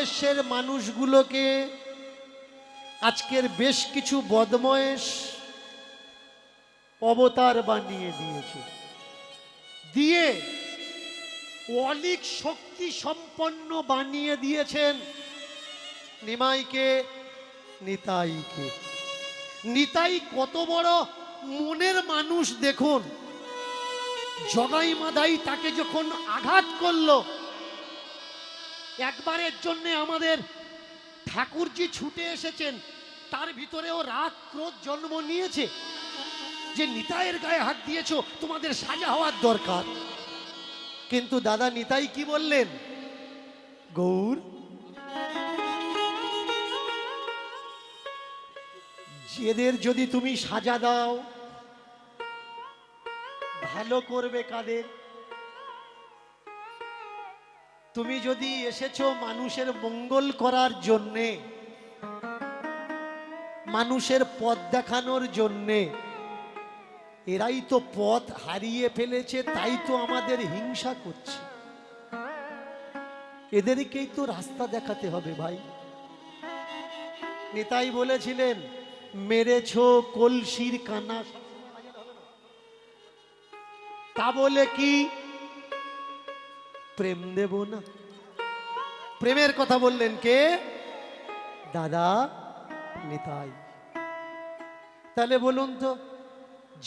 ভারতবর্ষের মানুষগুলোকে আজকের বেশ কিছু বদমায়েশ অবতার বানিয়ে দিয়েছে, দিয়ে অলিক শক্তি সম্পন্ন বানিয়ে দিয়েছেন নিমাইকে, নিতাইকে। নিতাই কত বড় মনের মানুষ দেখুন। জগাই মাদাই তাকে যখন আঘাত করলো, একবারের জন্য আমাদের ঠাকুরজি ছুটে এসেছেন, তার ভিতরেও রাগ ক্রোধ জন্ম নিয়েছে যে নিতাইয়ের গায়ে হাত দিয়েছো, তোমাদের সাজা হওয়ার দরকার। কিন্তু দাদা নিতাই কি বললেন? গৌর, এদের যদি তুমি সাজা দাও, ভালো করবে কাদের? তুমি যদি এসেছো মানুষের মঙ্গল করার জন্যে, মানুষের পথ দেখানোর জন্যে, এরাই তো পথ হারিয়ে ফেলেছে, তাই তো আমাদের হিংসা করছে। এদেরকেই তো রাস্তা দেখাতে হবে ভাই। নিতাই বলেছিলেন, মেরেছো কলসির কানা, তা বলে কি প্রেম দেব না? প্রেমের কথা বললেন কে? দাদা নিতাই। তাহলে বলুন তো,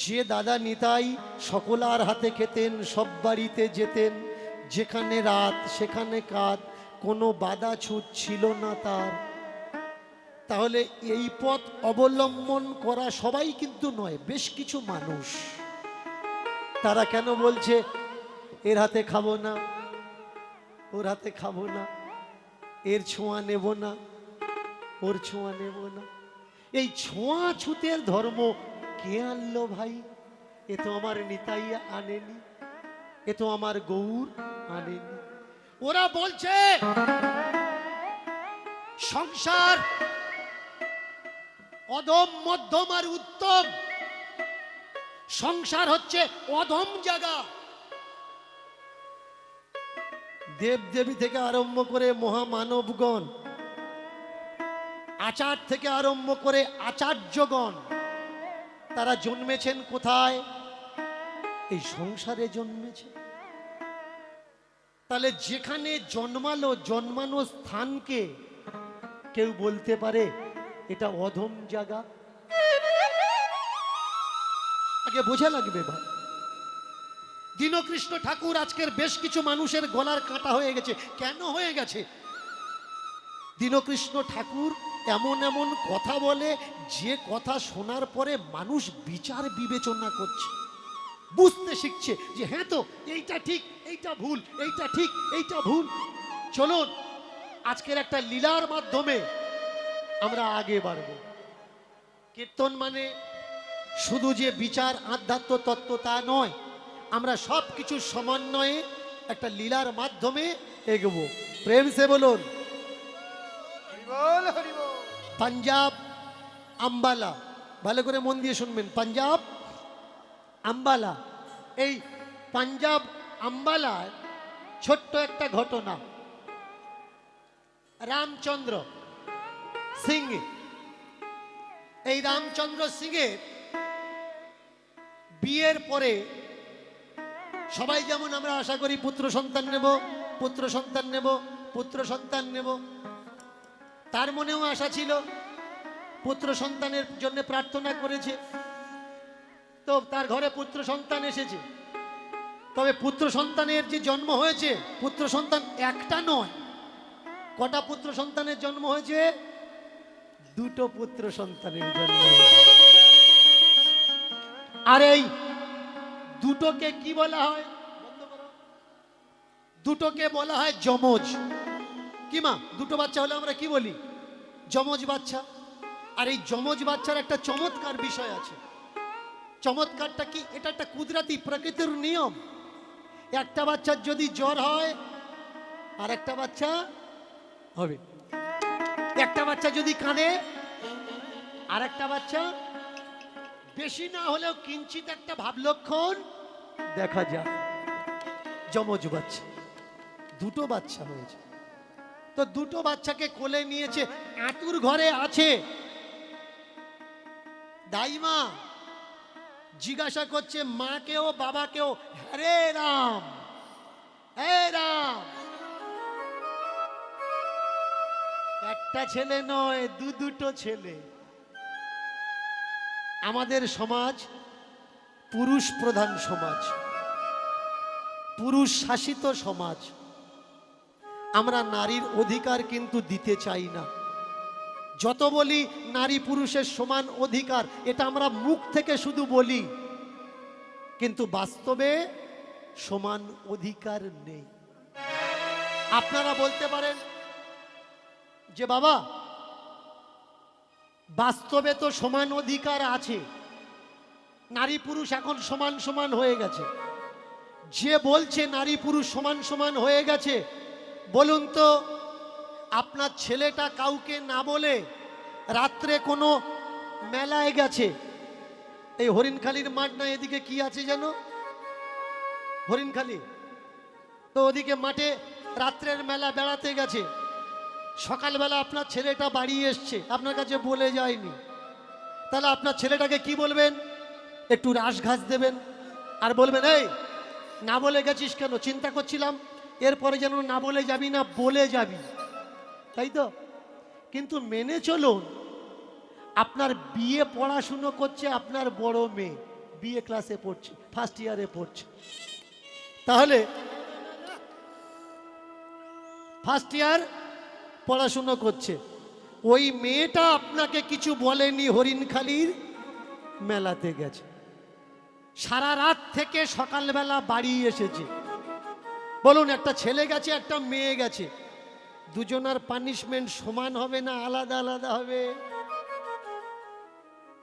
যে দাদা নিতাই সকলার হাতে খেতেন, সব বাড়িতে যেতেন, যেখানে রাত সেখানে কাত, কোনো বাধা ছুট ছিল না তার, তাহলে এই পথ অবলম্বন করা সবাই কিন্তু নয়, বেশ কিছু মানুষ। তারা কেন বলছে এর হাতে খাবো না, ওর হাতে খাবো না, এর ছোঁয়া নেব না, ওর ছোঁয়া নেব না? এই ছোঁয়া ছুতের ধর্ম কে আনলো ভাই? এ তো আমার নিতাই আনেনি, এ তো আমার গৌর আনেনি। ওরা বলছে সংসার অধম, মধ্যম আর উত্তম। সংসার হচ্ছে অধম জায়গা। দেব দেবী থেকে আরম্ভ করে মহামানবগণ, আচার থেকে আরম্ভ করে আচার্যগণ, তারা জন্মেছেন কোথায়? এই সংসারে জন্মেছে। তাহলে যেখানে জন্মালো, জন্মানো স্থানকে কেউ বলতে পারে এটা অধম জায়গা? আগে বোঝা লাগবে ভাই। দীনকৃষ্ণ ঠাকুর আজকের বেশ কিছু মানুষের গলার কাঁটা হয়ে গেছে। কেন হয়ে গেছে? দীনকৃষ্ণ ঠাকুর এমন এমন কথা বলে, যে কথা শোনার পরে মানুষ বিচার বিবেচনা করছে, বুঝতে শিখছে যে হ্যাঁ তো এইটা ঠিক, এইটা ভুল, এইটা ঠিক, এইটা ভুল। চলুন আজকের একটা লীলার মাধ্যমে আমরা আগে বাড়ব। কীর্তন মানে শুধু যে বিচার আধ্যাত্ম তত্ত্ব তা নয়, আমরা সব কিছুর সমন্বয়ে একটা লীলার মাধ্যমে এগোবো। প্রেম সে বলুন পাঞ্জাব আম্বালা। ভালো করে মন দিয়ে শুনবেন, পাঞ্জাব আম্বালা। এই পাঞ্জাব আম্বালার ছোট্ট একটা ঘটনা। রামচন্দ্র সিং, এই রামচন্দ্র সিংয়ের বিয়ের পরে সবাই যেমন আমরা আশা করি পুত্র সন্তান নেব, পুত্র সন্তান নেব, পুত্র সন্তান নেব, তার মনেও আশা ছিল, পুত্র সন্তানের জন্য প্রার্থনা করেছে, তো তার ঘরে পুত্র সন্তান এসেছে। তবে পুত্র সন্তানের যে জন্ম হয়েছে, পুত্র সন্তান একটা নয়, কটা পুত্র সন্তানের জন্ম হয়েছে? দুটো পুত্র সন্তানের জন্ম হয়েছে। আর এই দুটোকে কি বলা হয়? দুটোকে বলা হয় যমজ। কি মা, দুটো বাচ্চা হলে আমরা কি বলি? যমজ বাচ্চা। আর এই যমজ বাচ্চার একটা চমৎকার বিষয় আছে। চমৎকারটা কি? এটা একটা কুদরতি প্রকৃতির নিয়ম। একটা বাচ্চার যদি জ্বর হয়, আর একটা বাচ্চা হবে। একটা বাচ্চা যদি কাঁদে, আর একটা বাচ্চা, বেশি না হলেও কিঞ্চিত একটা ভাব লক্ষণ দেখা যায়। যমজ বাচ্চা, দুটো বাচ্চা হয়েছে। তো দুটো বাচ্চাকে কোলে নিয়েছে, আঁতুর ঘরে আছে। দাইমা জিজ্ঞাসা করছে মাকেও বাবাকেও, হরে রাম, হে রাম। একটা ছেলে নয়, দুটো ছেলে। আমাদের সমাজ পুরুষ প্রধান সমাজ, পুরুষ শাসিত সমাজ। আমরা নারীর অধিকার কিন্তু দিতে চাই না। যত বলি নারী পুরুষের সমান অধিকার, এটা আমরা মুখ থেকে শুধু বলি, কিন্তু বাস্তবে সমান অধিকার নেই। আপনারা বলতে পারেন যে বাবা বাস্তবে তো সমান অধিকার আছে, নারী পুরুষ এখন সমান সমান হয়ে গেছে। যে বলছে নারী পুরুষ সমান সমান হয়ে গেছে, বলুন তো আপনার ছেলেটা কাউকে না বলে রাত্রে কোনো মেলায় গেছে, এই হরিণখালির মাঠ না এদিকে কি আছে যেন হরিণখালি, তো ওদিকে মাঠে রাত্রের মেলা বেড়াতে গেছে, সকালবেলা আপনার ছেলেটা বাড়ি এসছে, আপনার কাছে বলে যায়নি, তাহলে আপনার ছেলেটাকে কি বলবেন? একটু রাস ঘাস দেবেন আর বলবেন এই না বলে গেছিস কেন? চিন্তা করছিলাম এরপরে যেন না বলে যাবি না, বলে যাবি, তাই তো? কিন্তু মেনে চলুন, আপনার বিয়ে পড়াশুনো করছে আপনার বড় মেয়ে, বিএ ক্লাসে পড়ছে, ফার্স্ট ইয়ারে পড়ছে, তাহলে ফার্স্ট ইয়ার পড়াশুনো করছে, ওই মেয়েটা আপনাকে কিছু বলেনি, হরিণখালির মেলাতে গেছে, সারা রাত থেকে সকালবেলা বাড়ি এসেছে। বলুন একটা ছেলে গেছে একটা মেয়ে গেছে, দুজনার পানিশমেন্ট সমান হবে না আলাদা আলাদা হবে?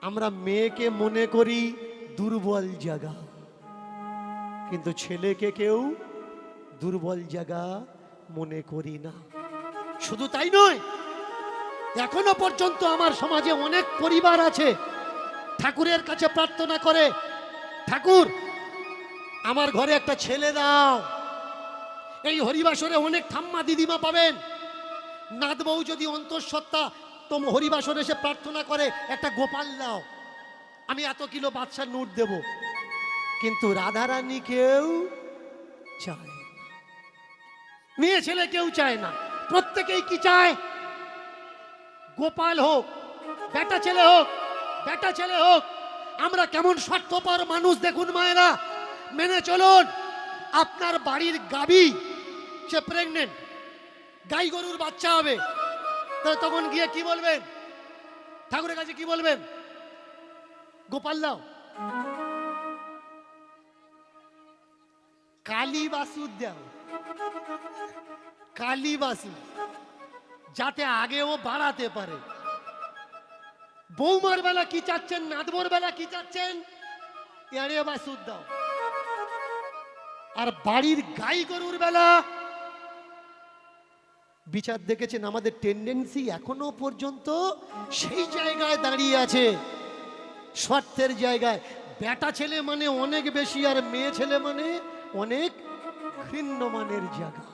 আমরা মেয়েকে মনে করি দুর্বল জায়গা, কিন্তু ছেলেকে কেউ দুর্বল জায়গা মনে করি না। শুধু তাই নয়, এখনো পর্যন্ত আমার সমাজে অনেক পরিবার আছে ঠাকুরের কাছে প্রার্থনা করে, ঠাকুর আমার ঘরে একটা ছেলে দাও। এই হরিবাসরে অনেক ঠাম্মা দিদিমা পাবেন, নাথ বউ যদি অন্তঃসত্ত্বা তো হরিবাসরে এসে প্রার্থনা করে একটা গোপাল দাও, আমি এত কিলো বাদশার নোট দেব, কিন্তু রাধারানী কেউ চায় না, মেয়ে ছেলে কেউ চায় না, প্রত্যেকেই কি চায়? গোপাল হোক, বেটা ছেলে হোক, বেটা ছেলে হোক। আমরা কেমন স্বার্থপর মানুষ দেখুন মায়েরা। মেনে চলুন, আপনার বাড়ির গাবি সে প্রেগনেন্ট, গাই গরুর বাচ্চা হবে, তখন গিয়ে কি বলবেন? ঠাকুরের কাছে কি বলবেন? গোপাল দাও। কালী বাসুর দাও, কালী বাসু, যাতে আগেও বাড়াতে পারে। বৌমার বেলা কি চাচ্ছেন, নাদবর বেলা কি চাচ্ছেন? এড়ে বাসুর দাও। আর বাড়ির গাই গরুর বেলা বিচার দেখেছেন, আমাদের টেন্ডেন্সি এখনো পর্যন্ত সেই জায়গায় দাঁড়িয়ে আছে, স্বার্থের জায়গায়। বেটা ছেলে মানে অনেক বেশি, আর মেয়ে ছেলে মানে অনেক ভিন্ন মানের জায়গা।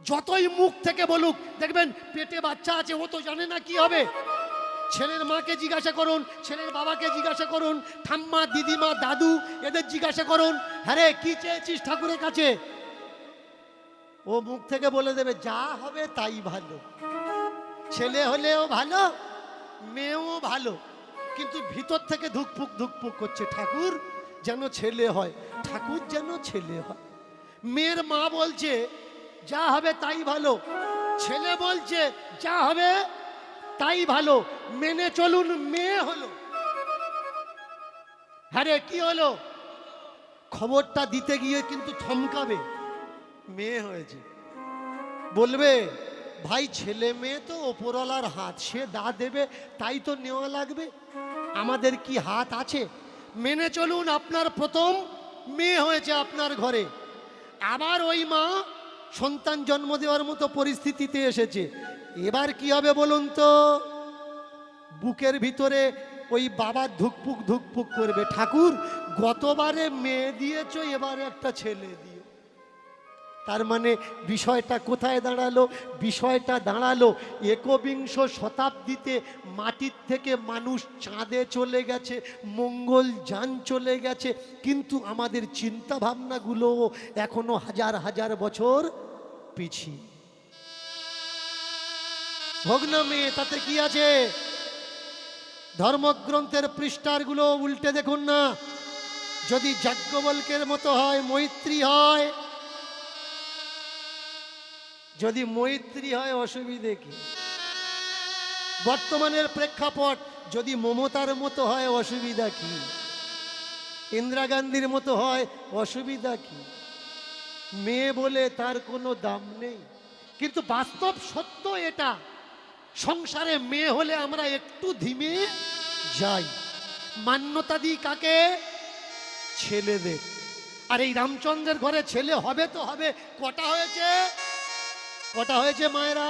যতই মুখ থেকে বলুক, দেখবেন পেটে বাচ্চা আছে, ও তো জানে না কি হবে। ছেলের মাকে জিজ্ঞাসা করুন, ছেলের বাবাকে জিজ্ঞাসা করুন, ঠাম্মা দিদিমা দাদু এদের জিজ্ঞাসা করুন, হ্যাঁ রে কি চেয়েছিস ঠাকুরের কাছে? ও মুখ থেকে বলে দেবে যা হবে তাই ভালো, ছেলে হলেও ভালো মেয়েও ভালো, কিন্তু ভিতর থেকে ধুকপুক ধুকপুক করছে, ঠাকুর যেন ছেলে হয়, ঠাকুর যেন ছেলে হয়। মেয়ের মা বলছে যা হবে তাই ভালো, ছেলে বলছে যা হবে তাই ভালো, মেনে চলুন, মেয়ে হলো। হ্যাঁ রে কি হলো? খবরটা দিতে গিয়ে কিন্তু থমকাবে, মেয়ে হয়েছে। বলবে ভাই ছেলে মেয়ে তো ওপরওয়ালার হাত, সে দা দেবে তাই তো নেওয়া লাগবে, আমাদের কি হাত আছে? মেনে চলুন, আপনার প্রথম মেয়ে হয়েছে আপনার ঘরে, আবার ওই মা সন্তান জন্ম দেওয়ার মতো পরিস্থিতিতে এসেছে, এবার কি হবে বলুন তো? বুকের ভিতরে ওই বাবা ধুকপুক ধুকপুক করবে, ঠাকুর গতবারে মেয়ে দিয়েছো, এবারে একটা ছেলে দিও। তার মানে বিষয়টা কোথায় দাঁড়ালো? বিষয়টা দাঁড়ালো একবিংশ শতাব্দীতে মাটির থেকে মানুষ চাঁদে চলে গেছে, মঙ্গল যান চলে গেছে, কিন্তু আমাদের চিন্তা ভাবনাগুলো এখনো হাজার হাজার বছর পিছিয়ে। হোক না মেয়ে, তাতে কি আছে? ধর্মগ্রন্থের পৃষ্ঠারগুলো উল্টে দেখুন না। যদি যাজ্ঞবল্কের মতো হয়, মৈত্রী হয়, যদি মৈত্রী হয় অসুবিধে কি? বর্তমানের প্রেক্ষাপট যদি মমতার মতো হয় অসুবিধা কি? ইন্দিরা গান্ধীর মতো হয় অসুবিধা কি? মেয়ে বলে তার কোনো দাম নেই, কিন্তু বাস্তব সত্য এটা। সংসারে মেয়ে হলে আমরা একটু ধিমে যাই। মান্যতা দিই কাকে? ছেলেদের। আর এই রামচন্দ্রের ঘরে ছেলে হবে তো হবে। কটা হয়েছে? কটা হয়েছে মায়েরা?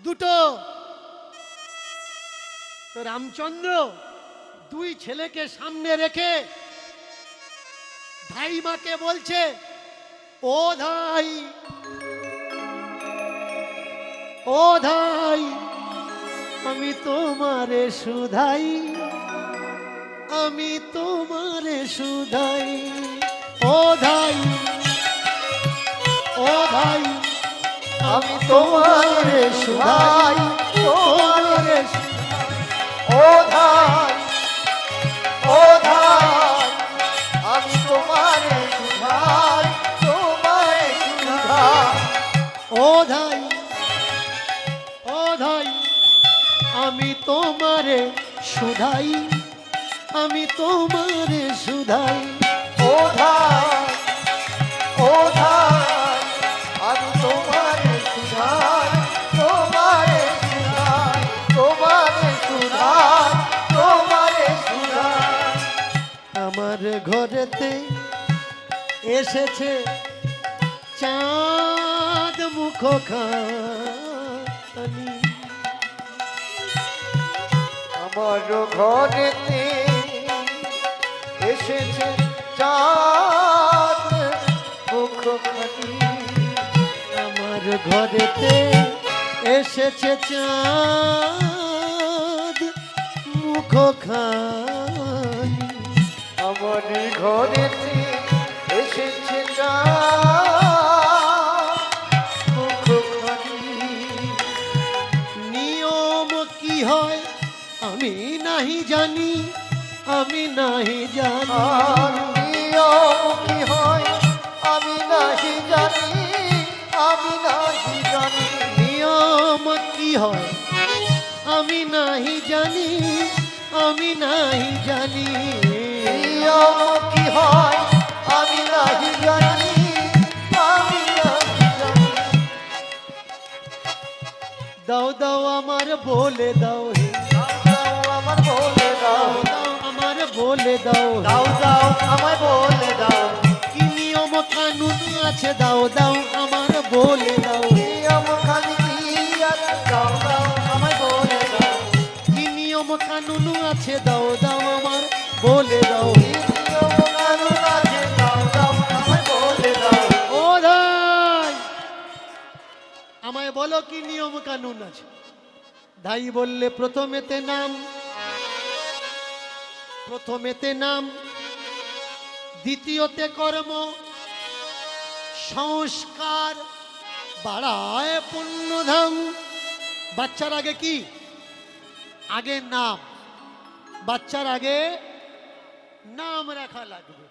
দুটো। তো রামচন্দ্র দুই ছেলেকে সামনে রেখে ধাইমাকে বলছে, ও ধাই, ও ধাই, আমি তোমারে সুধাই, আমি তোমারে সুধাই। ও ধাই, ও ধাই, আমি তোমারে সুধাই, তোমারে সুধাই। ও ধাই, ও ধাই, আমি তোমারে সুধাই, তোমারে সুধাই। ও ধাই, ও ধাই, আমি তোমারে সুধাই, আমি তোমারে সুধাই। ও ধাই, ও ধাই, আমি তোমারে সুধাই, তোমারে সুধাই, তোমারে সুধাই, তোমারে সুধাই। আমার ঘরেতে এসেছে চাঁদ মুখখানি, আমার ঘরেতে এসেছে চাঁদ মুখখানি, আমার ঘরেতে এসেছে চাঁদ মুখখানি। আমার ঘরেতে এসেছে চাঁদ মুখখানি। নিয়ম কি হয় আমি নাহি জানি, আমি নাহি জানি। আর নিয়ম কি হয় আমি নাহি জানি, আমি নাহি জানি। নিয়ম কি হয় আমি নাহি জানি, আমি নাহি জানি। নিয়ম কি হয় আমি নাহি জানি, আমি নাহি জানি। দাও দাও আমার বলে দাও হে, দাও আমার বলে দাও, দাও আমার বলে দাও হে। দাও দাও আমায় বলে দাও। কি নিয়ম কানুন আছে দাও দাও আমার বলে দাও হে। নিয়ম খালি কি আছে দাও দাও আমায় বলে দাও। কি নিয়ম কানুন আছে দাও দাও আমার বলে দাও হে। নিয়ম কানুন আছে দাও দাও আমায় বলে দাও। ও ধাই, আমায় বলো কি নিয়ম কানুন আছে? ধাই বললে প্রথমেতে নাম, প্রথমেতে নাম, দ্বিতীয়তে কর্ম, সংস্কার বাড়ায় পুণ্যধাম। বাচ্চার আগে কি? আগে নাম। বাচ্চার আগে নাম রাখা লাগবে।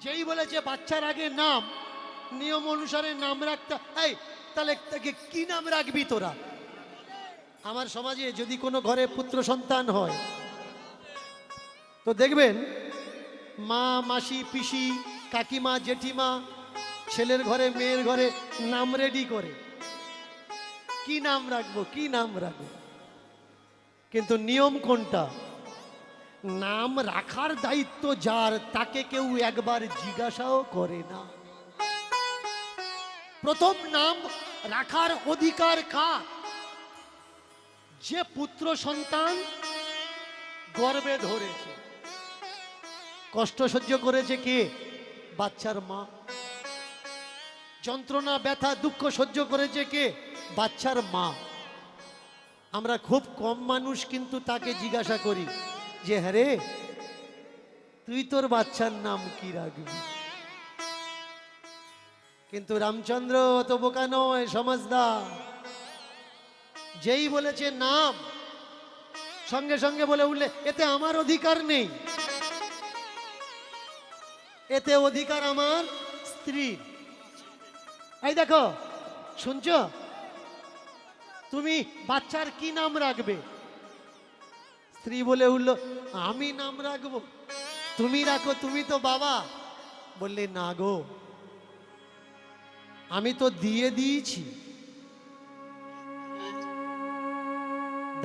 যেই বলেছে বাচ্চার আগে নাম, নিয়ম অনুসারে নাম রাখতে। এই তাহলে তাকে কি নাম রাখবি তোরা? আমার সমাজে যদি কোনো ঘরে পুত্র সন্তান হয় তো দেখবেন মা, মাসি, পিসি, কাকিমা, জেঠিমা ছেলের ঘরে মেয়ের ঘরে নাম রেডি করে, কি নাম রাখবো, কি নাম রাখবো। কিন্তু নিয়ম কোনটা? নাম রাখার দায়িত্ব যার, তাকে কেউ একবার জিজ্ঞাসাও করে না। প্রথম নাম রাখার অধিকার কার? যে পুত্র সন্তান গর্ভে ধরেছে, কষ্ট সহ্য করেছে কে? বাচ্চার মা। যন্ত্রণা ব্যথা দুঃখ সহ্য করেছে কে? বাচ্চার মা। আমরা খুব কম মানুষ কিন্তু তাকে জিজ্ঞাসা করি যে হ্যাঁ রে, তুই তোর বাচ্চার নাম কি রাখবি? কিন্তু রামচন্দ্র তো বোকা নয়, সমাজদার। যেই বলেছে নাম, সঙ্গে সঙ্গে বলে উঠলে এতে আমার অধিকার নেই, এতে অধিকার আমার স্ত্রীর। এই দেখো, শুনছো, তুমি বাচ্চার কি নাম রাখবে? স্ত্রী বলে উঠল, আমি নাম রাখবো? তুমি রাখো, তুমি তো বাবা। বললে না গো, আমি তো দিয়ে দিয়েছি,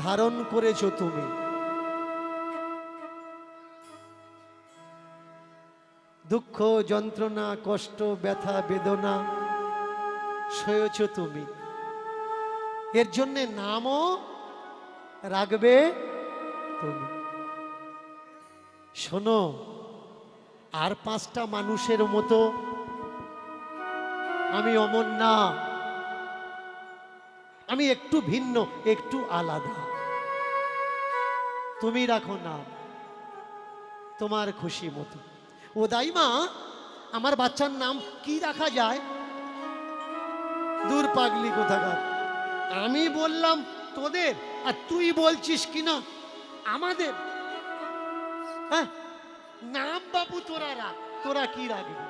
ধারণ করেছো তুমি। দুঃখ যন্ত্রণা কষ্ট ব্যথা বেদনা সয়েছ তুমি, এর জন্যে নামও রাখবে তুমি। শোনো, আর 5টা মানুষের মতো আমি অমন না, আমি একটু ভিন্ন, একটু আলাদা। তুমি রাখো নাম তোমার খুশি মতো। ও দাইমা, আমার বাচ্চার নাম কি রাখা যায়? দূর পাগলি কোথাকার, আমি বললাম তোদের, আর তুই বলছিস কিনা আমাদের। হ্যাঁ, নাম বাবু তোরা রাখ, তোরা কি রাখবি?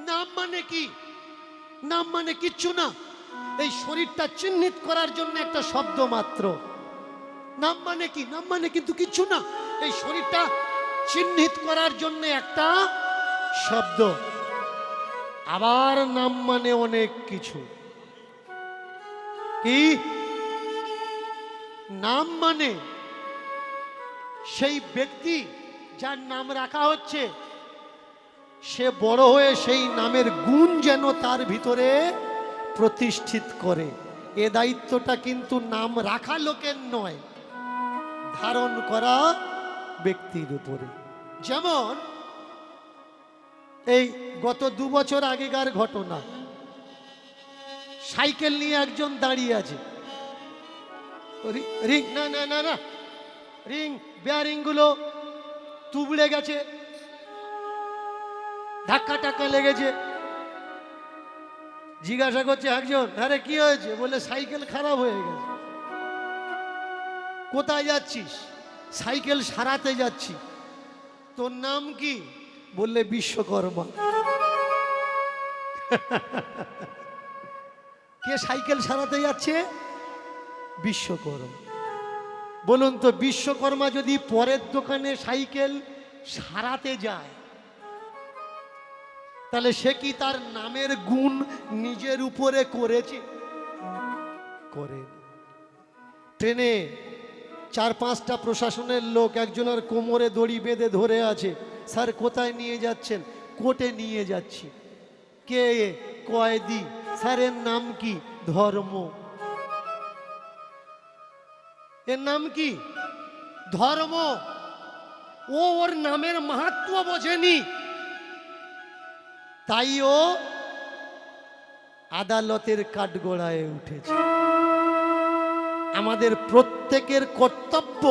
নাম মানে কি? নাম মানে কিচ্ছু না, এই শরীরটা চিহ্নিত করার জন্য একটা শব্দ মাত্র। নাম মানে কি? নাম মানে কিন্তু কিচ্ছু না, এই শরীরটা চিহ্নিত করার জন্য একটা শব্দ। আবার নাম মানে অনেক কিছু। কি নাম মানে? সেই ব্যক্তি যার নাম রাখা হচ্ছে, সে বড় হয়ে সেই নামের গুণ যেন তার ভিতরে প্রতিষ্ঠিত করে। এ দায়িত্বটা কিন্তু নাম রাখা লোকের নয়, ধারণ করা ব্যক্তির উপরে। যেমন এই গত 2 বছর আগেকার ঘটনা, সাইকেল নিয়ে একজন দাঁড়িয়ে আছে, রিং না না না না রিং বেয়ারিং গুলো তুবড়ে গেছে, ধাক্কা টাক্কা লেগেছে। জিজ্ঞাসা করছে একজন, আরে কি হয়েছে? বলে সাইকেল খারাপ হয়ে গেছে। কোথায় যাচ্ছিস? সাইকেল সারাতে যাচ্ছি। তোর নাম কি? বললে বিশ্বকর্মা। কে সাইকেল সারাতে যাচ্ছে? বিশ্বকর্মা। বলুন তো, বিশ্বকর্মা যদি পরের দোকানে সাইকেল সারাতে যায়, তাহলে সে কি তার নামের গুণ নিজের উপরে করেছে? করে। ট্রেনে 4-5টা প্রশাসনের লোক একজনের কোমরে দড়ি বেঁধে ধরে আছে। স্যার কোথায় নিয়ে যাচ্ছেন? কোর্টে নিয়ে যাচ্ছি। কে? কয়েদি। স্যারের নাম কি? ধর্ম। এর নাম কি? ধর্ম। ও ওর নামের মাহাত্ম্য বোঝেনি, তাই ও আদালতের কাঠগড়ায় উঠেছে। আমাদের প্রত্যেকের কর্তব্য,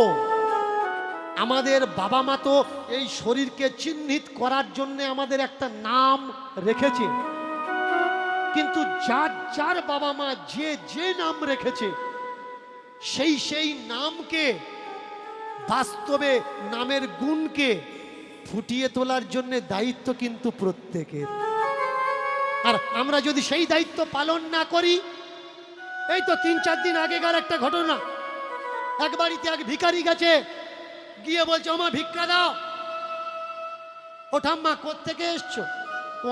আমাদের বাবা মা তো এই শরীরকে চিহ্নিত করার জন্য আমাদের একটা নাম রেখেছে, কিন্তু যার যার বাবা মা যে যে নাম রেখেছে, সেই সেই নামকে বাস্তবে, নামের গুণকে ফুটিয়ে তোলার জন্য দায়িত্ব কিন্তু প্রত্যেকের। আর আমরা যদি সেই দায়িত্ব পালন না করি, এই তো 3-4 দিন আগেকার একটা ঘটনা, এক বাড়িতে এক ভিখারি গেছে, গিয়ে বলছে আমার ভিক্ষা দাও। ও ঠাম্মা কোত্থেকে এসছো?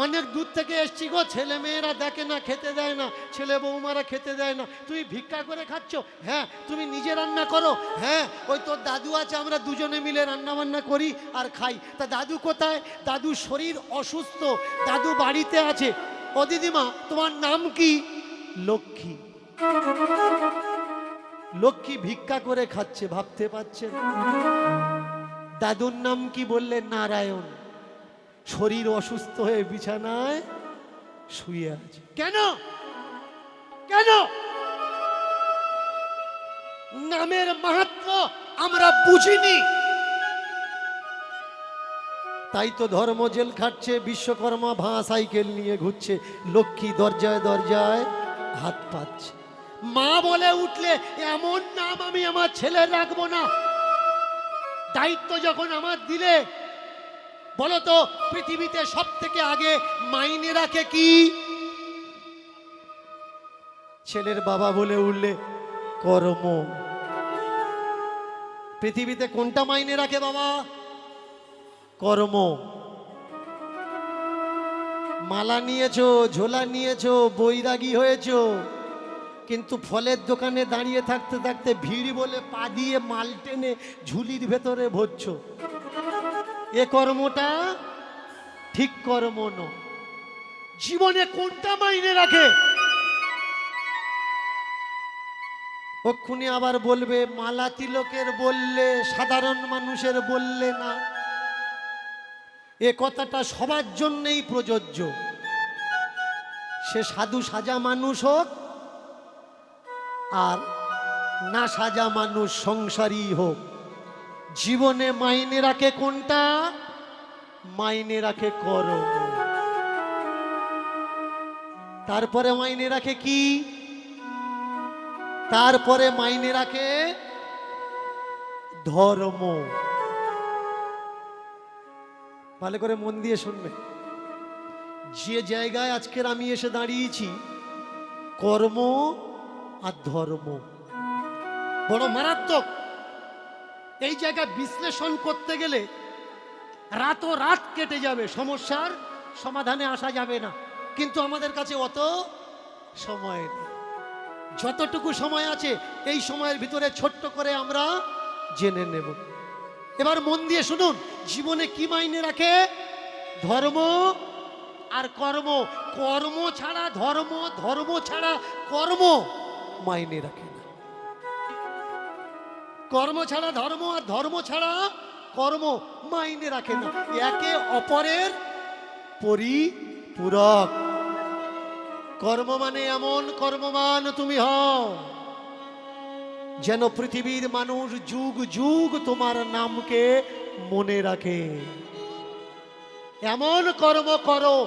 অনেক দূর থেকে এসছি গো, ছেলে মেয়েরা দেখে না, খেতে দেয় না, ছেলে বৌমারা খেতে দেয় না, তুমি ভিক্ষা করে খাচ্ছ? হ্যাঁ। তুমি নিজে রান্না করো? হ্যাঁ। ওই তোর দাদু আছে, আমরা দুজনে মিলে রান্না বান্না করি আর খাই। তা দাদু কোথায়? দাদু শরীর অসুস্থ, দাদু বাড়িতে আছে। ও দিদিমা, তোমার নাম কি? লক্ষ্মী। লক্ষ্মী ভিক্ষা করে খাচ্ছে, ভাবতে পারছেন? দাদুর নাম কি? বললেন নারায়ণ। শরীর অসুস্থ হয়ে বিছানায় শুয়ে আছে। কেন কেন? নামের মাহাত্ম্য আমরা বুঝিনি, তাই তো ধর্ম জেল খাটছে, বিশ্বকর্মা ভাঁ সাইকেল নিয়ে ঘুরছে, লক্ষ্মী দরজায় দরজায় হাত পাচ্ছে। মা বলে উঠলে এমন নাম আমি আমার ছেলের রাখবো না। দায়িত্ব যখন আমার দিলে, বলো তো পৃথিবীতে সব থেকে আগে মাইনে রাখে কি? ছেলের বাবা বলে উঠলে কর্ম। পৃথিবীতে কোনটা মাইনে রাখে বাবা? কর্ম। মালা নিয়েছো, ঝোলা নিয়েছো, বৈরাগী হয়েছো, কিন্তু ফলের দোকানে দাঁড়িয়ে থাকতে থাকতে ভিড় বলে পা দিয়ে মাল টেনে ঝুলির ভেতরে ভরছো। এ কর্মটা ঠিক কর্ম নয়। জীবনে কোনটা মাইনে রাখে? ওক্ষুনি আবার বলবে মালা তিলকের বললে, সাধারণ মানুষের বললে না। এ কথাটা সবার জন্যই প্রযোজ্য, সে সাধু সাজা মানুষ হোক আর না সাজা মানুষ সংসারী হোক। জীবনে মাইনে রাখে কোনটা? মাইনে রাখে কর্ম। তারপরে মাইনে রাখে কি? তারপরে মাইনে রাখে ধর্ম। ভালো করে মন দিয়ে শুনবে। যে জায়গায় আজকের আমি এসে দাঁড়িয়েছি, কর্ম আর ধর্ম বড় মারাত্মক। এই জায়গায় বিশ্লেষণ করতে গেলে রাত কেটে যাবে, সমস্যার সমাধানে আসা যাবে না। কিন্তু আমাদের কাছে অত সময় নেই। যতটুকু সময় আছে এই সময়ের ভিতরে ছোট্ট করে আমরা জেনে নেব। এবার মন দিয়ে শুনুন, জীবনে কি মাইনে রাখে? ধর্ম আর কর্ম। কর্ম ছাড়া ধর্ম, ধর্ম ছাড়া কর্ম মাইনে রাখে না। কর্ম ছাড়া ধর্ম আর ধর্ম ছাড়া কর্ম মাইনে রাখে না। একে অপরের পরিপূরক। কর্ম মানে এমন কর্মমান তুমি হও যেন পৃথিবীর মানুষ যুগ যুগ তোমার নামকে মনে রাখে। এমন কর্ম করো,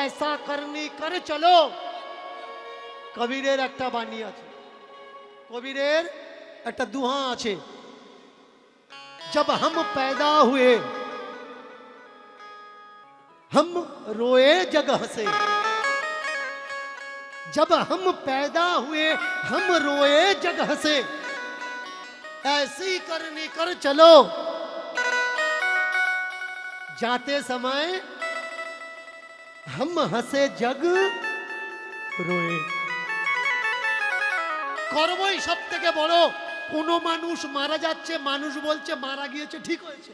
ऐसा करनी করে চলো। কবিরের একটা বাণী আছে, কবিরের একটা দুহা আছে, जब हम पैदा हुए हम रोए जगह से, जब हम पैदा हुए हम रोए जगह से, ऐसी करनी कर चलो, जाते समय हम हंसे जग रोए। কর্মই সব থেকে বড়। কোনো মানুষ মারা যাচ্ছে, মানুষ বলছে মারা গিয়েছে ঠিক হয়েছে,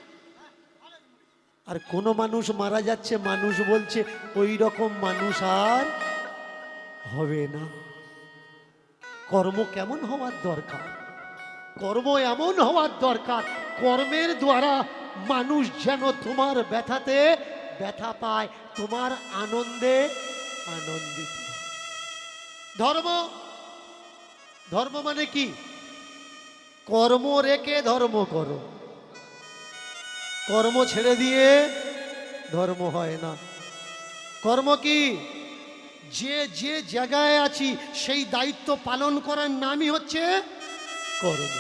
আর কোনো মানুষ মারা যাচ্ছে, মানুষ বলছে ওই রকম মানুষ আর হবে না। কর্ম কেমন হওয়ার দরকার? কর্ম এমন হওয়ার দরকার, কর্মের দ্বারা মানুষ যেন তোমার ব্যথাতে ব্যথা পায়, তোমার আনন্দে আনন্দিত। ধর্ম, ধর্ম মানে কি? কর্ম রেখে ধর্ম করো, কর্ম ছেড়ে দিয়ে ধর্ম হয় না। কর্ম কি? যে যে জায়গায় আছি সেই দায়িত্ব পালন করার নামই হচ্ছে কর্ম।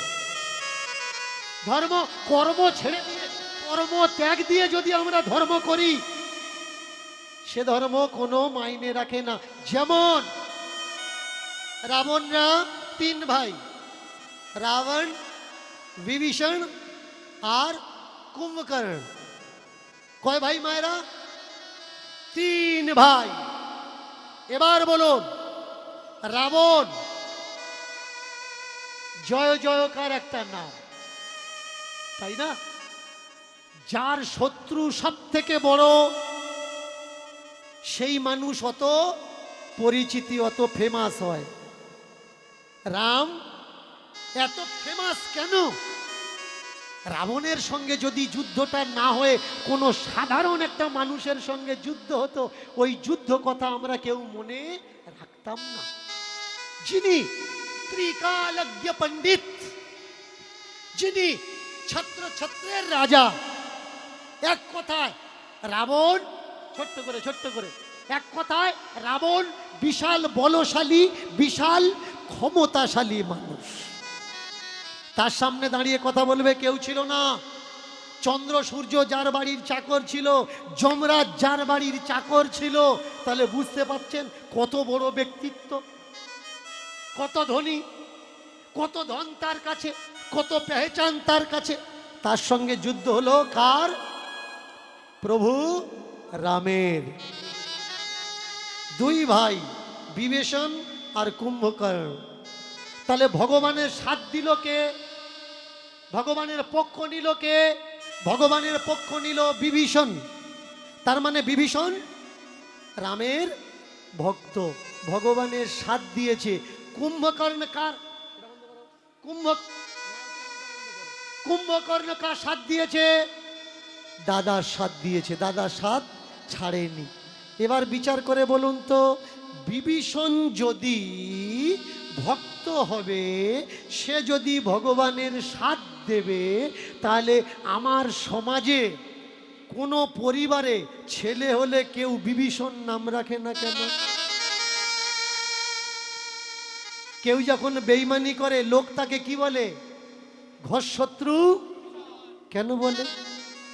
ধর্ম, কর্ম ছেড়ে দিয়ে, কর্ম ত্যাগ দিয়ে যদি আমরা ধর্ম করি, সে ধর্ম কোনো মাইনে রাখে না। যেমন রাবণরা তিন ভাই, রাবণ, বিভীষণ আর কুম্ভকর্ণ। কয় ভাই মায়েরা? তিন ভাই। এবার বলুন, রাবণ জয় জয়কার একটা নাম, তাই না? যার শত্রু সব থেকে বড়, সেই মানুষ অত পরিচিতি, অত ফেমাস হয়। রাম এত ফেমাস কেন? রাবণের সঙ্গে যদি যুদ্ধটা না হয়ে কোনো সাধারণ একটা মানুষের সঙ্গে যুদ্ধ হতো, ওই যুদ্ধ কথা আমরা কেউ মনে রাখতাম না। যিনি ত্রিকালজ্ঞ পণ্ডিত, যিনি ছত্র ছত্রের রাজা, এক কথায় রাবণ, ছোট্ট করে এক কথায় রাবণ বিশাল বলশালী, বিশাল ক্ষমতাশালী মানুষ। তার সামনে দাঁড়িয়ে কথা বলবে কেউ ছিল না। চন্দ্র সূর্য যার বাড়ির চাকর ছিল, যমরাজ যার বাড়ির চাকর ছিল, তাহলে বুঝতে পারছেন কত বড় ব্যক্তিত্ব, কত ধনী, কত ধন তার কাছে, কত পেহচান তার কাছে। তার সঙ্গে যুদ্ধ হলো কার? প্রভু রামের। দুই ভাই বিভীষণ আর কুম্ভকর্ণ। তাহলে ভগবানের সাথ দিল কে? ভগবানের পক্ষ নিল কে? ভগবানের পক্ষ নিল বিভীষণ। তার মানে বিভীষণ রামের ভক্ত, ভগবানের সাথ দিয়েছে। কুম্ভকর্ণ কার? কুম্ভকর্ণ কার সাথ দিয়েছে? দাদার সাথ দিয়েছে, দাদার সাথ ছাড়েনি। এবার বিচার করে বলুন তো, বিভীষণ যদি ভক্ত হবে, সে যদি ভগবানের সাথ দেবে, তাহলে আমার সমাজে কোনো পরিবারে ছেলে হলে কেউ বিভীষণ নাম রাখে না কেন? কেউ যখন বেঈমানি করে লোক তাকে কি বলে? ঘরশত্রু কেন বলে?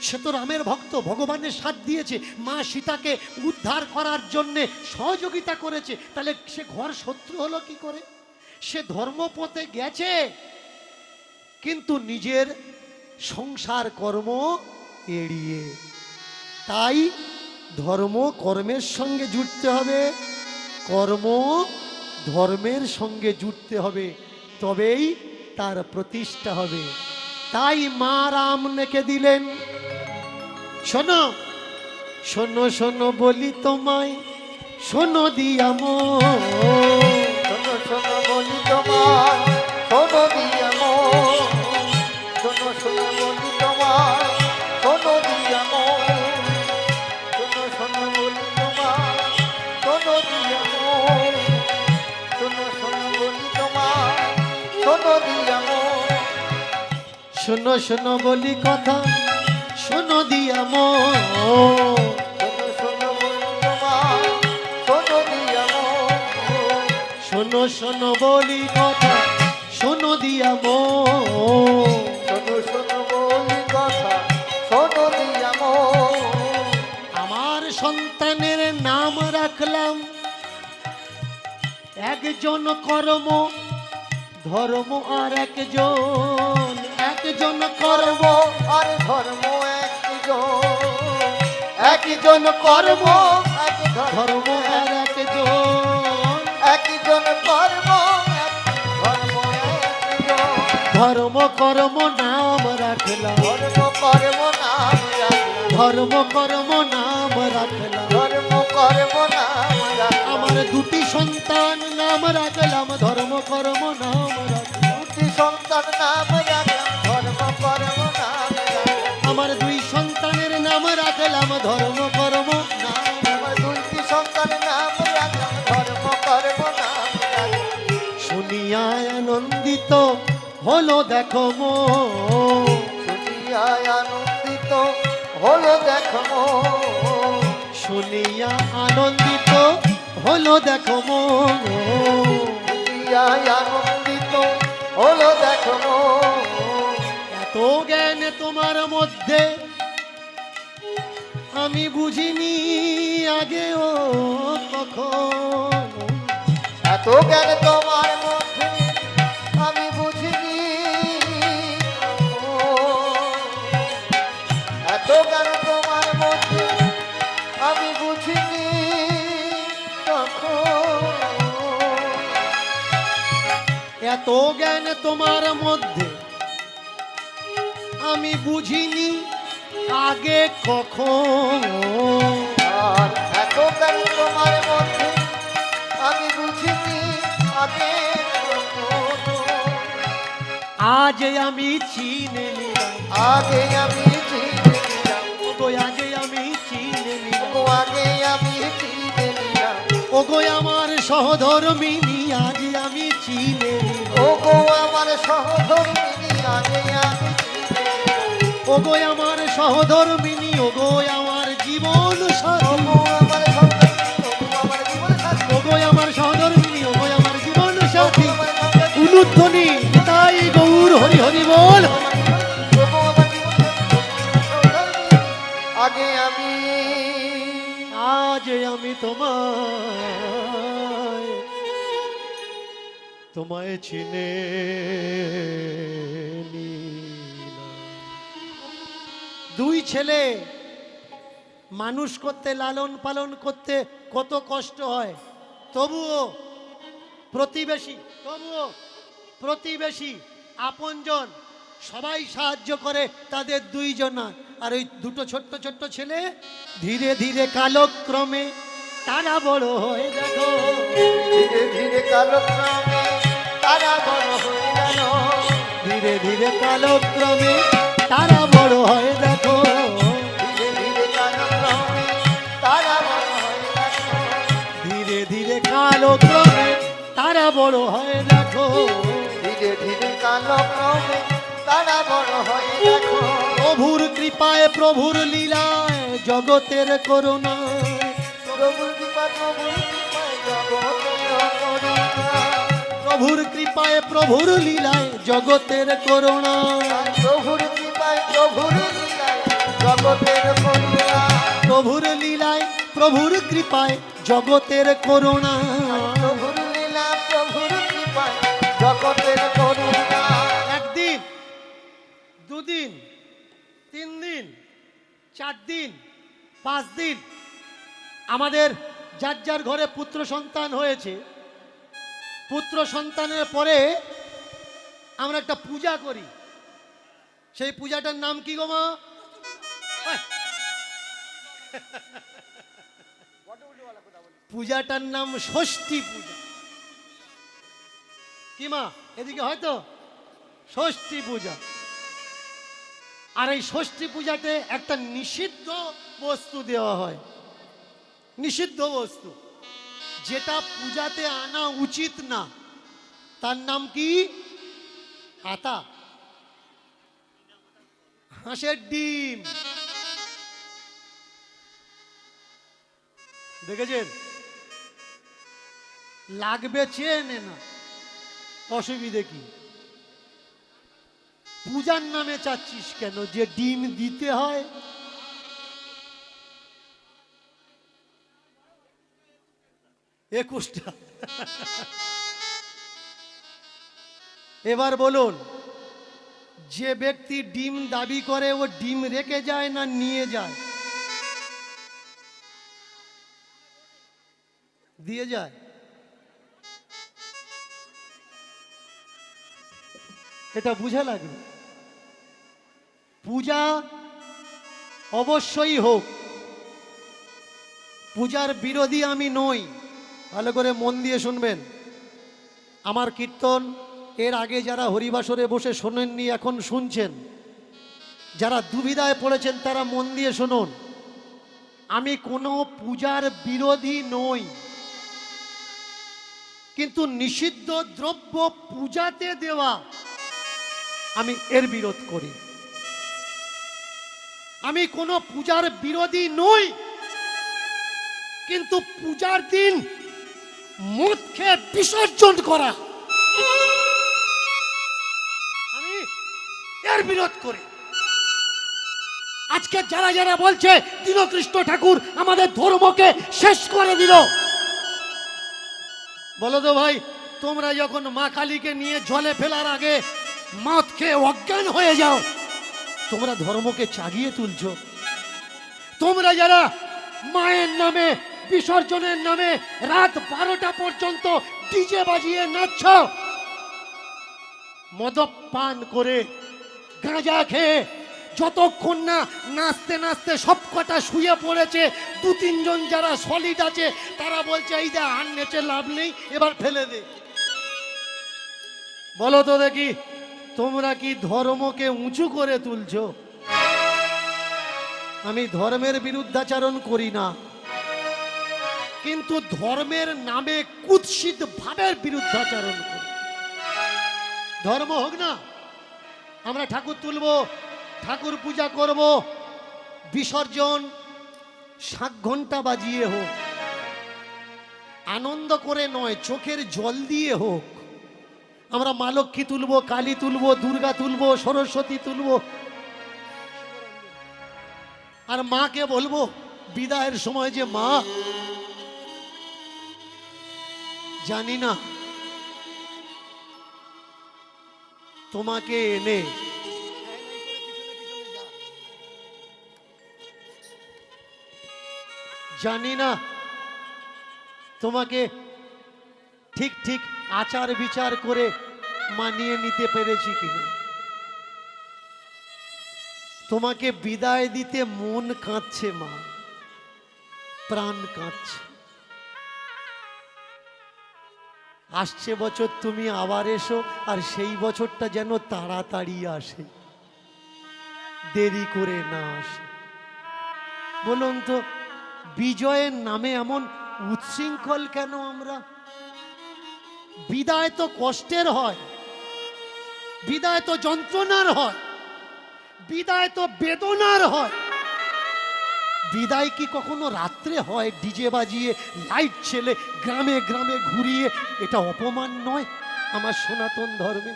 সে তো রামের ভক্ত, ভগবানের সাথ দিয়েছে, মা সীতাকে উদ্ধার করার জন্য সহযোগিতা করেছে, তাহলে সে ঘর শত্রু হলো কি করে? সে ধর্মপথে গেছে, কিন্তু নিজের সংসার কর্ম এড়িয়ে। তাই ধর্ম কর্মের সঙ্গে জুড়তে হবে, কর্ম ধর্মের সঙ্গে জুড়তে হবে, তবেই তার প্রতিষ্ঠা হবে। তাই মা রাম নেকে দিলেন। শোনো শোনো শোনো বলি তোমায়, শোনো দিয়া মন, শোনো শোনো বলি তোমায়, শোনো দিয়া মন, শোনো শোনো বলি তোমায়, শোনো দিয়া মন, শোনো শোনো বলি তোমায়, শোনো দিয়া মন, শোনো শোনো বলি তোমায়, শোনো দিয়া মন। শোনো শোনো বলি কথা, শোনো দিয়া মন, শোনো শোনো বলি তোমায়, শোনো দিয়া মন, শোনো শোনো বলি কথা, শোনো দিয়া মন। শোনো শোনো বলি কথা, শোনো দিয়া মন। আমার সন্তানের নাম রাখলাম একজন কর্ম ধর্ম, আর একজন, একজন কর্ম আর ধর্ম একজন, একজন কর্ম এক ধর্ম, আর একজন, একজন কর্ম এক ধর্ম একজন। ধর্ম কর্ম নাম রাখলাম, ধর্ম কর্ম নাম রাখলাম, ধর্ম কর্ম নাম রাখলাম। ধর্ম কর্ম নাম রাখলাম। আমার দুটি সন্তান নাম রাখলাম, ধর্ম কর্ম নাম রাখলাম। দুটি সন্তান নাম রাখলাম, ধর্ম কর্ম নাম রাখলাম। আমার দুই সন্তানের নাম রাখলাম, ধর্ম কর্ম নাম। আমার দুইটি সন্তান নাম রাখলাম, ধর্ম কর্ম নাম রাখলাম। শুনিয়া আনন্দিত হলো দেখো মন, শুনিয়া আনন্দিত হলো দেখো মন, শুনিয়া আনন্দিত হলো দেখো মন। শুনিয়া আনন্দিত হলো দেখো মন। এত জ্ঞান তোমার মধ্যে আমি বুঝিনি আগেও কখন, এত জ্ঞান তোমার মধ্যে আমি বুঝিনি, এত জ্ঞান তোমার মধ্যে আমি বুঝিনি তখন। এত জ্ঞান তোমার মধ্যে আমি বুঝিনি আগে কখন। আর এত জ্ঞান তোমার মধ্যে আমি বুঝিনি আগে কখনো। আজ আমি চিনে নিলাম, আগে আমি চিনে নিলাম, ওগো আজ আমি চিনে নিলাম, ও আগে আমি চিনে নিলাম, ওগো আমার সহধর্মিনী আজ আমি চিনে নিলাম, ও গো আমার সহধর্মিনী আগে আমি চিনে নিলাম, ওগো আমার সহধর্মিনী, ওগো আমার জীবন ও সাথী, গো আমার সহধর্মিনী, ও গো আমার জীবন সাথী, ওগো আমার সহধর্মিনী, ওগো আমার জীবন সাথী, ও গো আমার সহধর্মিনী, উলুধ্বনি তাই গৌর হরি হরি বল। ও গো আমার জীবন সাথী, সহধর্মিনী আগে আমি আজ আমি তোমায় তোমায় চিনে নিলাম। দুই ছেলে মানুষ করতে, লালন পালন করতে কত কষ্ট হয়, তবুও প্রতিবেশী আপনজন সবাই সাহায্য করে তাদের দুইজনা। আর ওই দুটো ছোট্ট ছোট্ট ছেলে ধীরে ধীরে কালক্রমে তারা বড় হয়ে দেখো, ধীরে ধীরে কালক্রমে তারা বড় হয়ে গেল, ধীরে ধীরে কালক্রমে তারা বড় হয়ে দেখো, ধীরে ধীরে কালক্রমে তারা বড় হয়ে গেল, ধীরে ধীরে কালক্রমে তারা বড় হয়ে দেখো, ধীরে ধীরে কালক্রমে তারা বড় হয়ে দেখো, প্রভুর কৃপায় প্রভুর লীলায় জগতের করুণা, প্রভুর কৃপা প্রভুর কৃপায় জগতের করুণা, প্রভুর কৃপায় প্রভুর লীলায় জগতের করুণা, প্রভুর কৃপায় প্রভুর লীলায় জগতের করুণা, প্রভুর লীলায় প্রভুর কৃপায় জগতের করুণা। প্রভুর লীলা প্রভুর কৃপায় জগতের করুণা, একদিন, দুদিন, 3 দিন, 4 দিন, 5 দিন আমাদের যার যার ঘরে পুত্র সন্তান হয়েছে, পুত্র সন্তানের পরে আমরা একটা পূজা করি। সেই পূজাটার নাম কি গো মা? পূজাটার নাম ষষ্ঠী পূজা। কি মা এদিকে হয়তো ষষ্ঠী পূজা। আর এই ষষ্ঠী পূজাতে একটা নিষিদ্ধ বস্তু দেওয়া হয়, নিষিদ্ধ বস্তু যেটা পূজাতে আনা উচিত না, তার নাম কি? আতা, হাঁসের ডিম। দেখেছেন? লাগবে চেনে না, অসুবিধে কি? পূজার নামে চাচ্ছিস কেন যে ডিম দিতে হয়? একুশটা। এবার বলুন, যে ব্যক্তি ডিম দাবি করে ও ডিম রেখে যায় না নিয়ে যায়? দিয়ে যায়। এটা বুঝা লাগবে। পূজা অবশ্যই হোক, পূজার বিরোধী আমি নই। ভালো করে মন দিয়ে শুনবেন। আমার কীর্তন এর আগে যারা হরিবাসরে বসে শোনেননি এখন শুনছেন, যারা দুবিধায় পড়েছেন তারা মন দিয়ে শুনুন। আমি কোনো পূজার বিরোধী নই, কিন্তু নিষিদ্ধ দ্রব্য পূজাতে দেওয়া আমি এর বিরোধ করি। আমি কোনো পূজার বিরোধী নই, কিন্তু পূজার দিন মদ খেয়ে বিসর্জন করা আমি এর বিরোধ করি। আজকে যারা যারা বলছে দীনকৃষ্ণ ঠাকুর আমাদের ধর্মকে শেষ করে দিল, বলো তো ভাই, তোমরা যখন মা কালীকে নিয়ে জলে ফেলার আগে মদ খেয়ে অজ্ঞান হয়ে যাও, তোমরা ধর্মকে চাগিয়ে তুলছ। তোমরা যারা মায়ের নামে বিসর্জনের নামে রাত 12টা পর্যন্ত ডিজে বাজিয়ে নাচছ, মদ্যপান করে গাঁজা খেয়ে যতক্ষণ না নাচতে নাচতে সবকটা শুয়ে পড়েছে, 2-3 জন যারা সলিড আছে তারা বলছে এই দা আর নেচে লাভ নেই, এবার ফেলে দে। বলো তো দেখি, তোমরা কি ধর্মকে উঁচু করে তুলছো? আমি ধর্মের বিরুদ্ধাচরণ করি না, কিন্তু ধর্মের নামে কুৎসিত ভাবের বিরুদ্ধাচরণ করি। ধর্ম হোক না, আমরা ঠাকুর তুলব, ঠাকুর পূজা করব, বিসর্জন 7 ঘন্টা বাজিয়ে হোক, আনন্দ করে নয়, চোখের জল দিয়ে হোক। আমরা মা লক্ষ্মী তুলব, কালী তুলব, দুর্গা তুলব, সরস্বতী তুলব, আর মাকে বলবো বিদায়ের সময় যে মা, জানি না তোমাকে এনে জানি না তোমাকে ঠিক ঠিক আচার বিচার করে মানিয়ে নিতে পেরেছি কিনা। তোমাকে বিদায় দিতে মন কাঁদছে মা, প্রাণ কাঁদছে। আসছে বছর তুমি আবার এসো, আর সেই বছরটা যেন তাড়াতাড়ি আসে, দেরি করে না আসে। বলুন তো, বিজয়ের নামে এমন উচ্ছৃঙ্খল কেন আমরা? বিদায় তো কষ্টের হয়, বিদায় তো যন্ত্রণার হয়, বিদায় তো বেদনার হয়। বিদায় কি কখনো রাত্রে হয় ডিজে বাজিয়ে, লাইট ছেলে, গ্রামে গ্রামে ঘুরিয়ে? এটা অপমান নয় আমার সনাতন ধর্মে?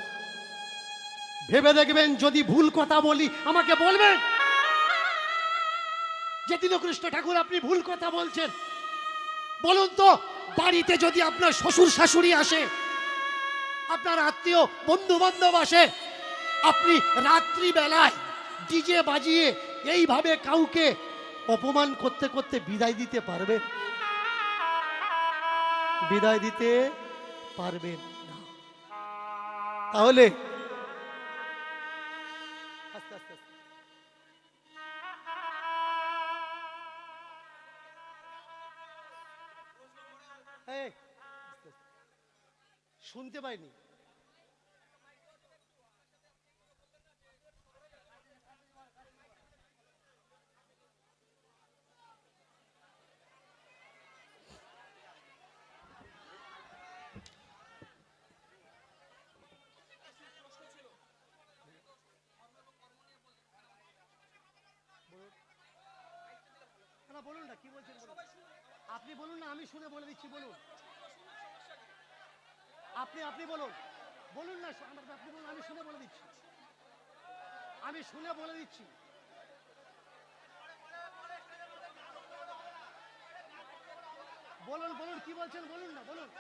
ভেবে দেখবেন, যদি ভুল কথা বলি আমাকে বলবেন যে দীনকৃষ্ণ ঠাকুর আপনি ভুল কথা বলছেন। বলুন তো, বাড়িতে যদি আপনার শ্বশুর শাশুড়ি আসে, আপনার আত্মীয় বন্ধু বান্ধব আসে, আপনি রাত্রি বেলায় ডিজে বাজিয়ে এইভাবে কাউকে অপমান করতে করতে বিদায় দিতে পারবেন? বিদায় দিতে পারবেন না। তাহলে আস্তে আস্তে আস্তে। এই, শুনতে পাইনি। না, বলুন না, কি বলছেন বলুন। আপনি বলুন না, আমি শুনে বলে দিচ্ছি। বলুন, আপনি বলুন, বলুন না, আপনি বলুন, আমি শুনে বলে দিচ্ছি, আমি শুনে বলে দিচ্ছি। বলুন বলুন, কি বলছেন বলুন না, বলুন।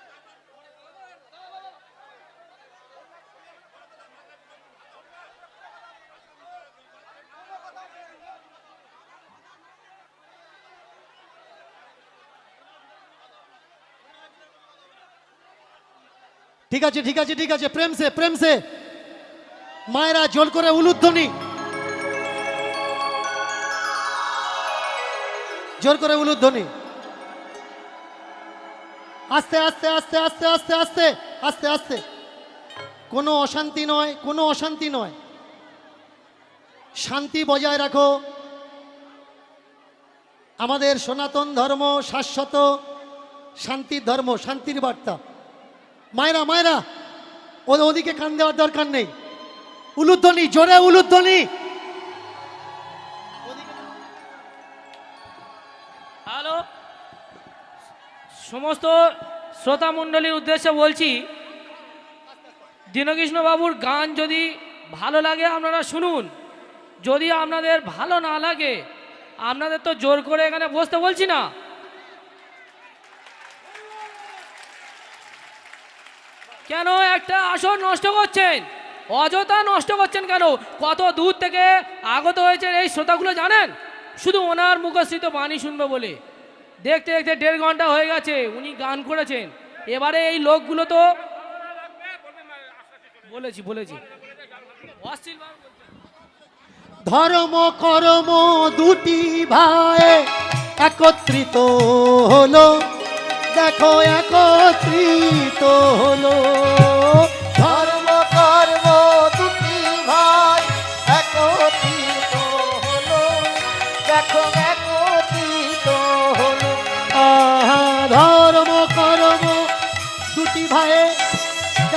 ঠিক আছে ঠিক আছে ঠিক আছে, প্রেম সে প্রেম সে। মায়েরা জোর করে উলুধ্বনি, জোর করে উলুধ্বনি। আস্তে আস্তে আস্তে আস্তে আস্তে আস্তে আস্তে আস্তে। কোনো অশান্তি নয়, কোনো অশান্তি নয়, শান্তি বজায় রাখো। আমাদের সনাতন ধর্ম শাশ্বত শান্তির ধর্ম, শান্তির বার্তা। মায়েরা মায়েরা, ওদিকে কান দেওয়ার দরকার নেই। উলুধ্বনি, জোরে উলুধ্বনি। হ্যালো, সমস্ত শ্রোতা মণ্ডলীর উদ্দেশ্যে বলছি, দীনকৃষ্ণ বাবুর গান যদি ভালো লাগে আপনারা শুনুন, যদি আপনাদের ভালো না লাগে আপনাদের তো জোর করে এখানে বসতে বলছি না। কেন একটা আসর নষ্ট করছেন? অযথা নষ্ট করছেন কেন? কত দূর থেকে আগত হয়েছে এই শ্রোতাগুলো জানেন? শুধু ওনার মুখস্থিত বাণী শুনবে বলে। দেখতে দেখতে 1.5 ঘন্টা হয়ে গেছে, উনি গান করেছেন। এবারে এই লোকগুলো তো বলেছি ধর্ম কর্ম দুটি ভাই একত্রিত হলো, দেখো একত্রিত হলো। ধর্ম কর্ম দুটি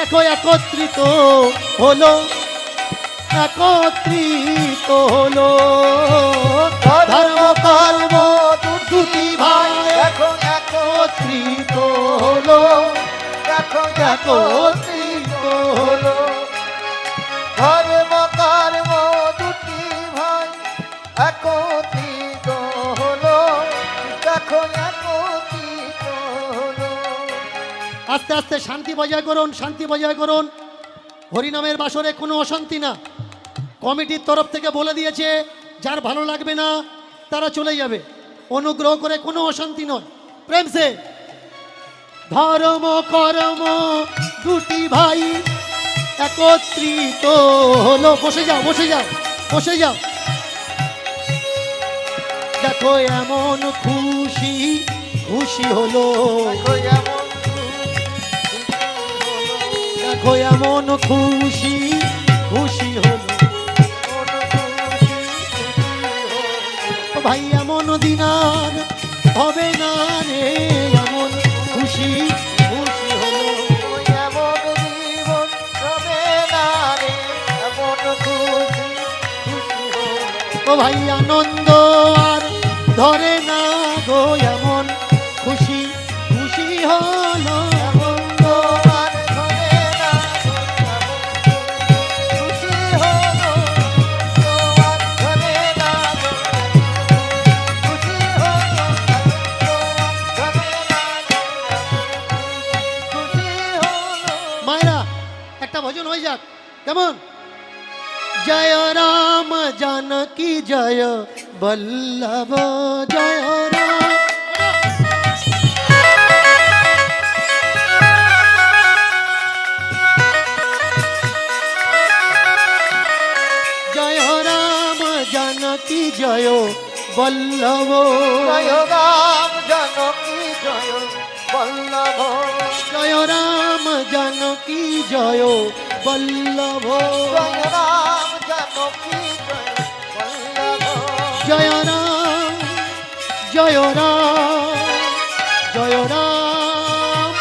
দেখো একত্রিত হলো, একত্রিত হলো ধর্ম কর্ম দুটি ভাই দেখো একত্রিত হলো, দেখো একত্রিত হলো। ধর্ম কর্ম দুটি ভাই একত্রিত হলো, দেখো একত্রিত হলো। আস্তে আস্তে শান্তি বজায় করুন, শান্তি বজায় করুন। হরিনামের বাসরে কোনো অশান্তি না। কমিটির তরফ থেকে বলে দিয়েছে যার ভালো লাগবে না তারা চলে যাবে। অনুগ্রহ করে কোনো অশান্তি নয়, প্রেম সে। ধর্ম কর্ম দুটি ভাই একত্রিত হলো। বসে যাও, বসে যাও, বসে যাও। দেখো এমন খুশি খুশি হলো, দেখো এমন দেখো এমন খুশি খুশি হলো। ও ভাই এমন দিন আর হবে না রে, এমন খুশি খুশি হলো। এমন জীবন হবে না রে, এমন খুশি খুশি হলো। ও ভাই আনন্দ আর ধরে না গো, এমন খুশি খুশি হলো। এমন তোমার ধরে না গো, এমন খুশি হলো। তোমার ধরে না গো, খুশি হলো। তোমার ধরে না গো, খুশি হলো। মায়েরা একটা ভজন হয়ে যাক, কেমন? জয় রাম জানকী জয় বল্লভ জয় রাম। জয় রাম জানকী জয় বল্লভ, জয় রাম জানকী জয় বল্লভ। জয় রাম জানকী জয় বল্লভ, জয় রাম জানকী জয় বল্লভ। জয় রাম জয় রাম জয় রাম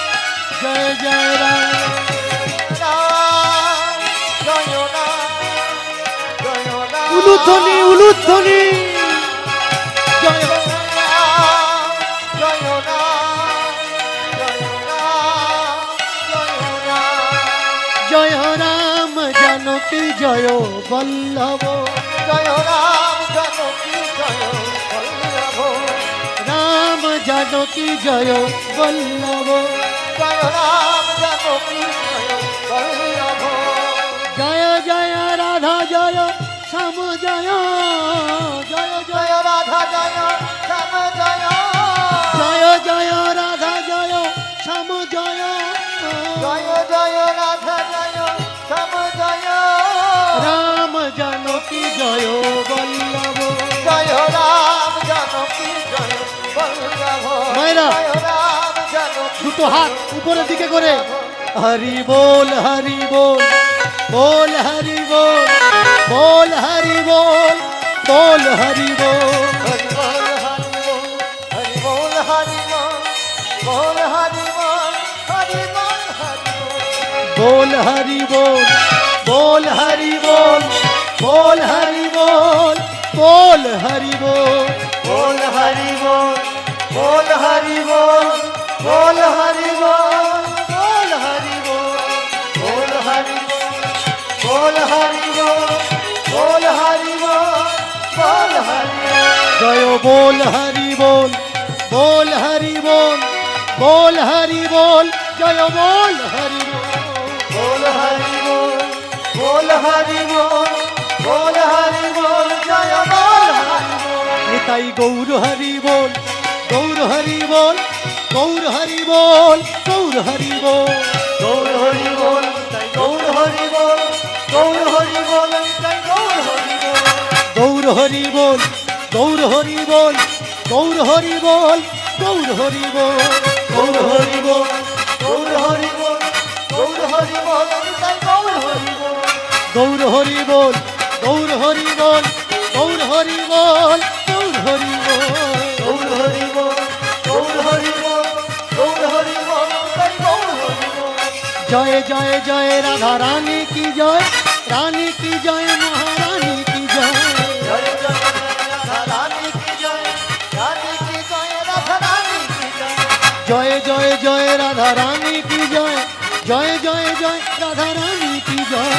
জয় জয় রাম। রাম জয় রাম জয় রাম। উলুধ্বনি উলুধ্বনি জয় জয় রাম জয় রাম জয় রাম জয় রাম। জয় রাম জানকী জয় বল্লভ, জয় রাম জানকী জয় বল্লভ। রাম জানকী জয় বল্লভ। জয় রাম জানকী জয় বল্লভ। জয় জয় রাধা জয় শ্যাম জয়, জয় জয় জয় রাধা জয় শ্যাম জয়। জয় জয় রাধা জয় শ্যাম জয়। জয় জয় রাধা জয় শ্যাম জয়। রাম জানকী জয় বল্লভ। জয় রাম জানকী জয় বল্লভ। মায়েরা, জয় রাম জানকী দুটো হাত উপরের দিকে করে হরি বল হরি বল, বল হরি বল, বল হরি বল, বল হরি বল। হরি বল হরি বল, হরি বল হরি বল, বল হরি বল, হরি বল হরি বল। बोल हरि बोल, बोल हरि बोल, बोल हरि बोल, बोल हरि बोल। बोल हरि बोल, बोल हरि बोल, बोल हरि बोल, बोल हरि बोल, बोल हरि बोल, बोल हरि बोल, बोल हरि बोल, बोल हरि बोल। जय बोल हरि बोल, बोल हरि बोल, बोल हरि बोल, जय बोल हरि बोल। बोल हरि बोल, बोल हरि बोल, बोल हरि बोल, जय बोल हरि बोल। निताई गौर हरि बोल, गौर हरि बोल, गौर हरि बोल, गौर हरि बोल। गौर हरि बोल, गौर हरि बोल, गौर हरि बोल, गौर हरि बोल। गौर हरि बोल, गौर हरि बोल, गौर हरि बोल, गौर हरि बोल। गौर हरि बोल, गौर हरि बोल, गौर हरि बोल, गौर हरि बोल। गौर हरि बोल, गौर हरि बोल, गौर हरि बोल, गौर हरि बोल। गौर हरि बोल, गौर हरि बोल, गौर हरि बोल, गौर हरि बोल। জয় জয় জয় রাধা রানী কি জয়, রানী কি জয়, মহারানী কি জয়। জয় জয় রাধা রানী কি জয়, রানী কি জয়, রাধা রানী কি জয়। জয় জয় জয় রাধা রানী কি জয়, জয় জয় জয় রাধা রানী কি জয়।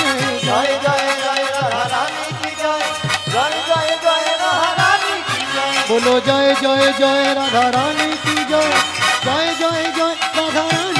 জয় জয় জয় রাধা রানী কি জয়, জয় জয় জয় রাধা রানী কি জয়। বলো জয় জয় জয় রাধা রানী কি জয়, জয় জয় জয় রাধা রানী